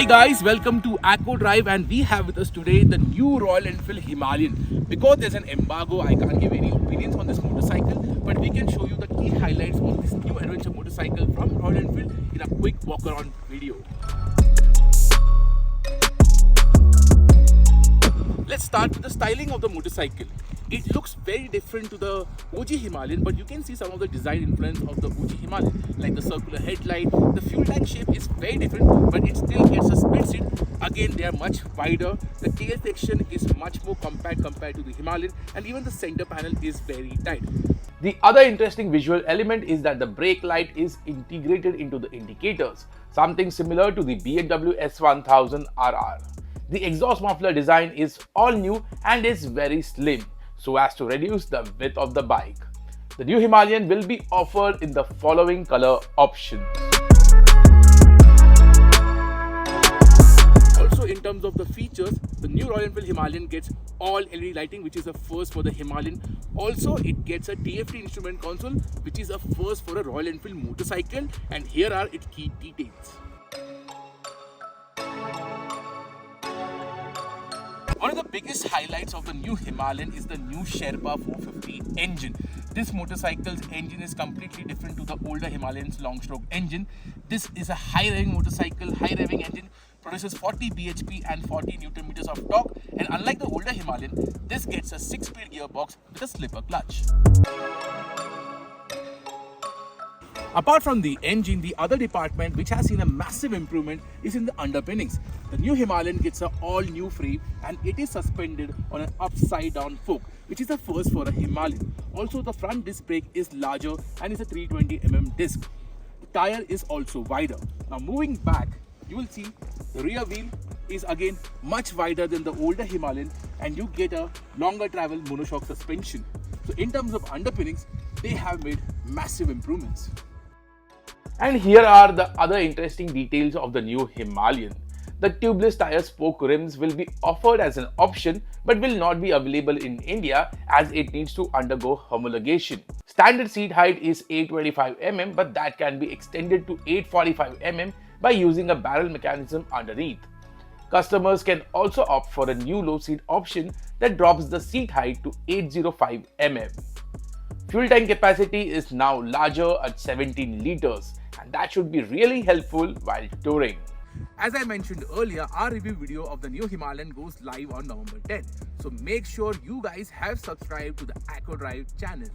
Hi guys, welcome to Acco Drive, and we have with us today the new Royal Enfield Himalayan. Because there's an embargo, I can't give any opinions on this motorcycle, but we can show you the key highlights of this new adventure motorcycle from Royal Enfield in a quick walk around video. Let's start with the styling of the motorcycle. It looks very different to the OG Himalayan, but you can see some of the design influence of the OG Himalayan, like the circular headlight. The fuel tank shape is very different, but it still gets a split seat. Again, they are much wider. The tail section is much more compact compared to the Himalayan, and even the center panel is very tight. The other interesting visual element is that the brake light is integrated into the indicators, something similar to the BMW S1000 RR. The exhaust muffler design is all new and is very slim, so as to reduce the width of the bike. The new Himalayan will be offered in the following color options. Also, in terms of the features, the new Royal Enfield Himalayan gets all LED lighting, which is a first for the Himalayan. Also, it gets a TFT instrument console, which is a first for a Royal Enfield motorcycle, and here are its key details. One of the biggest highlights of the new Himalayan is the new Sherpa 450 engine. This motorcycle's engine is completely different to the older Himalayan's long-stroke engine. This is a high-revving motorcycle, high-revving engine, produces 40 bhp and 40 Nm of torque, and unlike the older Himalayan, this gets a 6-speed gearbox with a slipper clutch. Apart from the engine, the other department which has seen a massive improvement is in the underpinnings. The new Himalayan gets an all-new frame, and it is suspended on an upside-down fork, which is a first for a Himalayan. Also, the front disc brake is larger and is a 320mm disc. The tire is also wider. Now moving back, you will see the rear wheel is again much wider than the older Himalayan, and you get a longer travel monoshock suspension. So in terms of underpinnings, they have made massive improvements. And here are the other interesting details of the new Himalayan. The tubeless tire spoke rims will be offered as an option, but will not be available in India as it needs to undergo homologation. Standard seat height is 825mm, but that can be extended to 845mm by using a barrel mechanism underneath. Customers can also opt for a new low seat option that drops the seat height to 805mm. Fuel tank capacity is now larger at 17 liters, and that should be really helpful while touring. As I mentioned earlier, our review video of the new Himalayan goes live on November 10th. So make sure you guys have subscribed to the Acco Drive channel.